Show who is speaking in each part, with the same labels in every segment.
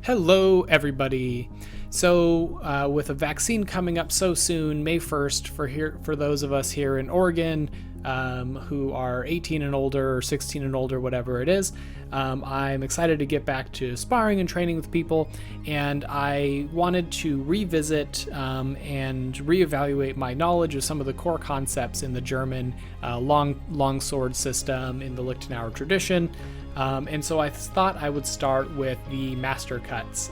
Speaker 1: Hello, everybody. So, with a vaccine coming up so soon, May 1st, for those of us here in Oregon who are 18 and older, or 16 and older, whatever it is, I'm excited to get back to sparring and training with people, and I wanted to revisit and reevaluate my knowledge of some of the core concepts in the German longsword system in the Lichtenauer tradition. And so I thought I would start with the master cuts,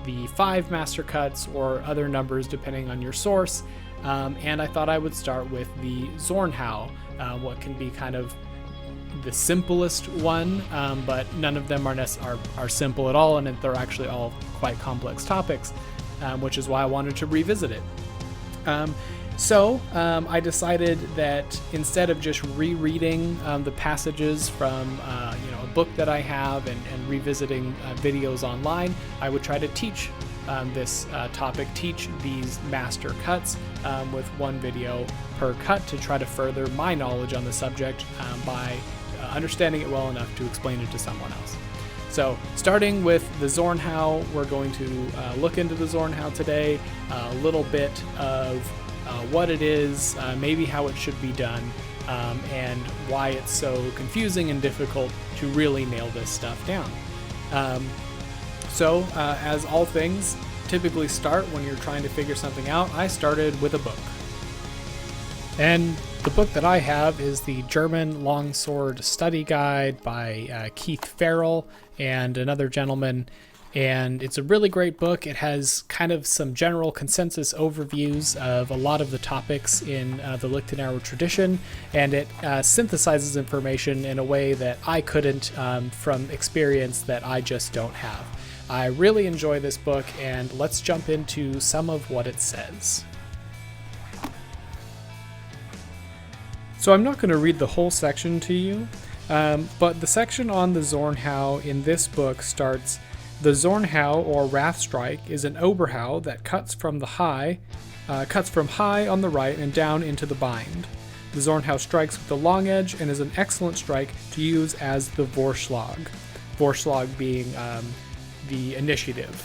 Speaker 1: the 5 master cuts or other numbers depending on your source. And I thought I would start with the Zornhau, what can be kind of the simplest one, but none of them are simple at all, and they're actually all quite complex topics, which is why I wanted to revisit it. So I decided that instead of just rereading the passages from a book that I have and revisiting videos online, I would try to teach this topic, teach these master cuts with one video per cut to try to further my knowledge on the subject by understanding it well enough to explain it to someone else. So starting with the Zornhau, we're going to look into the Zornhau today, a little bit of what it is, maybe how it should be done, and why it's so confusing and difficult to really nail this stuff down. So, as all things typically start when you're trying to figure something out, I started with a book. And the book that I have is the German Longsword Study Guide by Keith Farrell and another gentleman. And it's a really great book. It has kind of some general consensus overviews of a lot of the topics in the Lichtenauer tradition, and it synthesizes information in a way that I couldn't from experience that I just don't have. I really enjoy this book, and let's jump into some of what it says. So I'm not going to read the whole section to you, but the section on the Zornhau in this book starts: the Zornhau or Wrath Strike is an Oberhau that cuts from high on the right and down into the bind. The Zornhau strikes with the long edge and is an excellent strike to use as the Vorschlag. Vorschlag being the initiative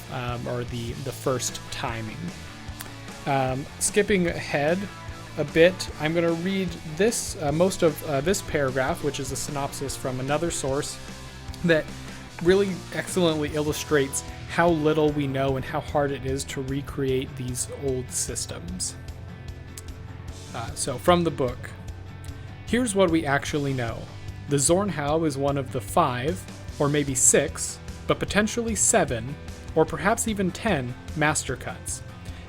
Speaker 1: or the first timing. Skipping ahead a bit, I'm going to read this most of this paragraph, which is a synopsis from another source that really excellently illustrates how little we know and how hard it is to recreate these old systems. So from the book, here's what we actually know. The Zornhau is one of the 5, or maybe 6, but potentially 7, or perhaps even 10 master cuts.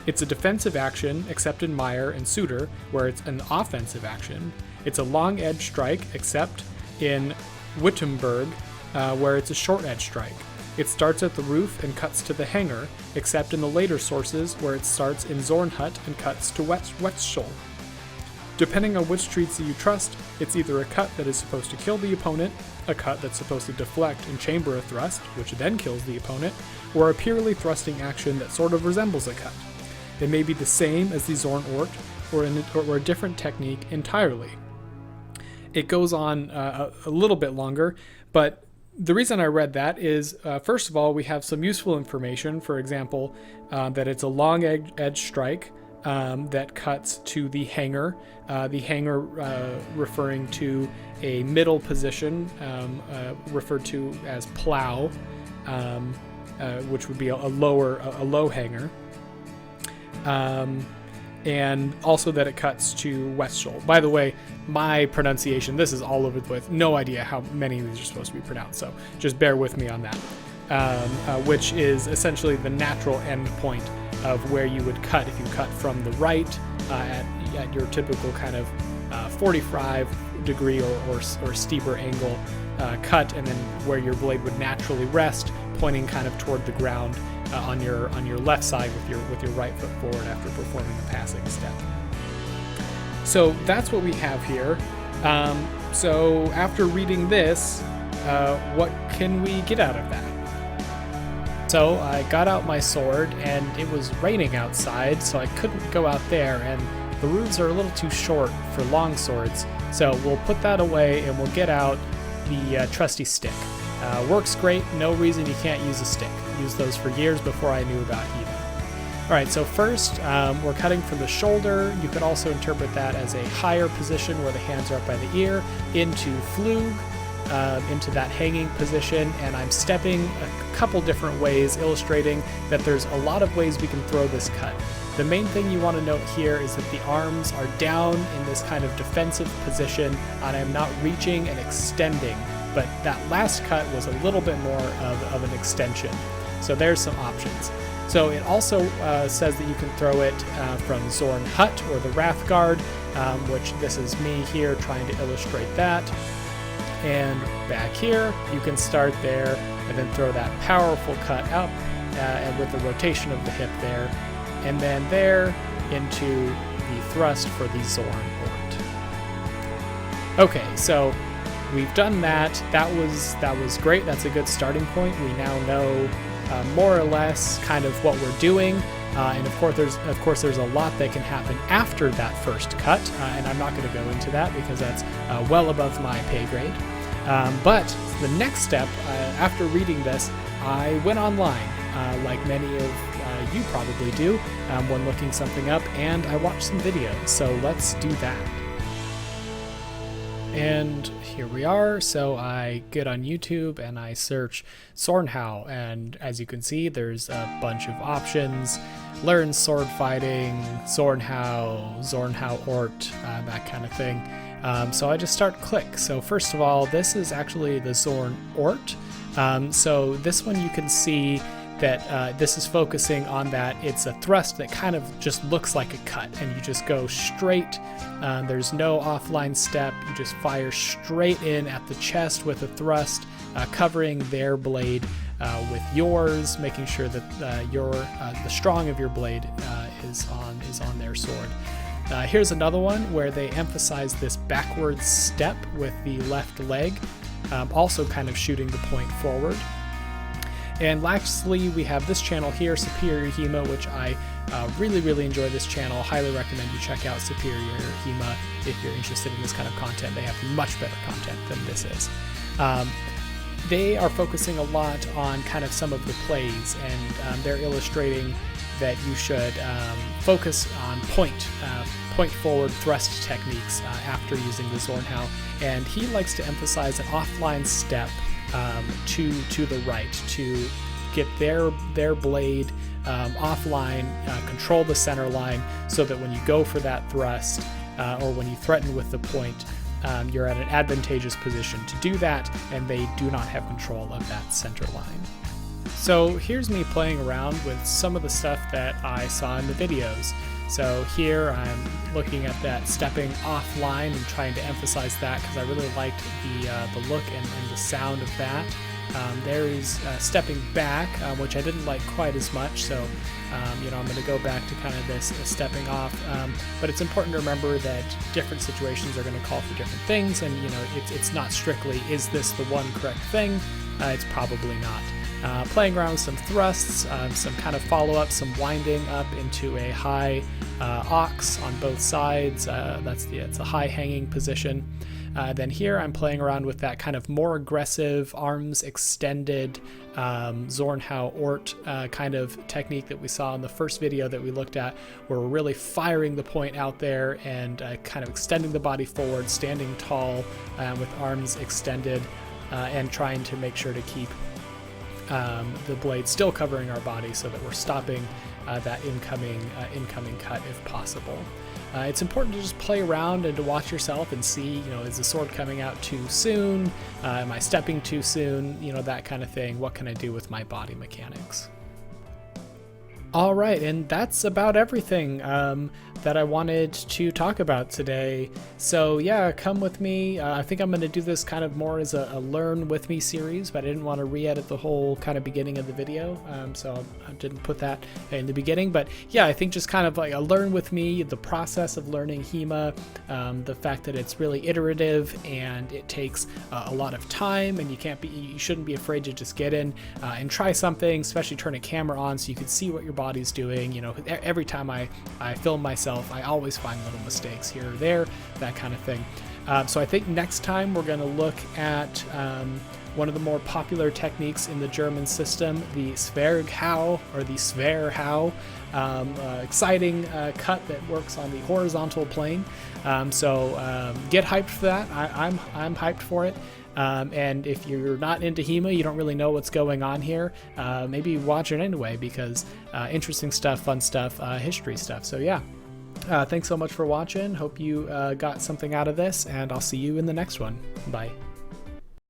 Speaker 1: It's a defensive action, except in Meyer and Suter, where it's an offensive action. It's a long edge strike, except in Wittenberg, where it's a short edge strike. It starts at the roof and cuts to the hanger, except in the later sources where it starts in Zornhut and cuts to Wetschel. Depending on which treats you trust, it's either a cut that is supposed to kill the opponent, a cut that's supposed to deflect and chamber a thrust, which then kills the opponent, or a purely thrusting action that sort of resembles a cut. It may be the same as the Zornort, or a different technique entirely. It goes on a little bit longer, but the reason I read that is, first of all, we have some useful information. For example, that it's a long edge strike that cuts to the hanger. The hanger referring to a middle position, referred to as plow, which would be a low hanger. And also that it cuts to Westschel. By the way, my pronunciation, this is all over the place. No idea how many of these are supposed to be pronounced, so just bear with me on that. Which is essentially the natural end point of where you would cut if you cut from the right at your typical kind of 45 degree or steeper angle cut, and then where your blade would naturally rest, pointing kind of toward the ground on your left side with your right foot forward after performing a passing step. So that's what we have here. So after reading this, what can we get out of that? So I got out my sword, and it was raining outside, so I couldn't go out there, and the roofs are a little too short for long swords, so we'll put that away and we'll get out the trusty stick. Works great, no reason you can't use a stick. Used those for years before I knew about HEMA. All right, so first we're cutting from the shoulder. You could also interpret that as a higher position where the hands are up by the ear, into flug, into that hanging position, and I'm stepping a couple different ways, illustrating that there's a lot of ways we can throw this cut. The main thing you want to note here is that the arms are down in this kind of defensive position, and I'm not reaching and extending, but that last cut was a little bit more of an extension. So there's some options. So it also says that you can throw it from Zornhau or the Wrathguard, which this is me here trying to illustrate that. And back here, you can start there and then throw that powerful cut up and with the rotation of the hip there. And then there into the thrust for the Zornhau. Okay, so we've done that. That was great. That's a good starting point. We now know more or less kind of what we're doing, and of course there's a lot that can happen after that first cut, and I'm not going to go into that because that's well above my pay grade. But the next step, after reading this, I went online, like many of you probably do when looking something up, and I watched some videos. So let's do that. And here we are. So I get on YouTube and I search Zornhau, and as you can see, there's a bunch of options. Learn sword fighting, Zornhau Ort, that kind of thing. So I just start click. So first of all, this is actually the Zornhau. So this one you can see that this is focusing on that it's a thrust that kind of just looks like a cut, and you just go straight. There's no offline step. You just fire straight in at the chest with a thrust, covering their blade with yours, making sure that the strong of your blade is on their sword. Here's another one where they emphasize this backwards step with the left leg, also kind of shooting the point forward. And lastly, we have this channel here, Superior HEMA, which I really enjoy this channel. Highly recommend you check out Superior HEMA if you're interested in this kind of content. They have much better content than this is. They are focusing a lot on kind of some of the plays, and they're illustrating that you should focus on point forward thrust techniques after using the Zornhau. And he likes to emphasize an offline step to the right to get their blade offline, control the center line, so that when you go for that thrust or when you threaten with the point, you're at an advantageous position to do that, and they do not have control of that center line. So here's me playing around with some of the stuff that I saw in the videos. So here I'm looking at that stepping offline and trying to emphasize that because I really liked the look and the sound of that. There's stepping back, which I didn't like quite as much, so I'm going to go back to kind of this stepping off. But it's important to remember that different situations are going to call for different things, and it's not strictly, is this the one correct thing? It's probably not. Playing around with some thrusts, some kind of follow-up, some winding up into a high ox on both sides. It's a high hanging position. Then here I'm playing around with that kind of more aggressive, arms extended, Zornhau Ort kind of technique that we saw in the first video that we looked at, where we're really firing the point out there and kind of extending the body forward, standing tall with arms extended, and trying to make sure to keep the blade still covering our body so that we're stopping that incoming cut if possible. It's important to just play around and to watch yourself and see, is the sword coming out too soon? Am I stepping too soon? That kind of thing. What can I do with my body mechanics? All right, and that's about everything that I wanted to talk about today. So yeah, come with me. I think I'm going to do this kind of more as a learn with me series, but I didn't want to re-edit the whole kind of beginning of the video, so I didn't put that in the beginning. But yeah, I think just kind of like a learn with me, the process of learning HEMA, the fact that it's really iterative and it takes a lot of time, and you shouldn't be afraid to just get in and try something, especially turn a camera on so you can see what your body's doing. Every time I film myself, I always find little mistakes here or there, that kind of thing. So I think next time we're going to look at one of the more popular techniques in the German system, the Zwerghau or the Sverhau, exciting cut that works on the horizontal plane. So get hyped for that. I'm hyped for it. And if you're not into HEMA, you don't really know what's going on here, maybe watch it anyway, because interesting stuff, fun stuff, history stuff. So yeah, thanks so much for watching. Hope you got something out of this, and I'll see you in the next one. Bye.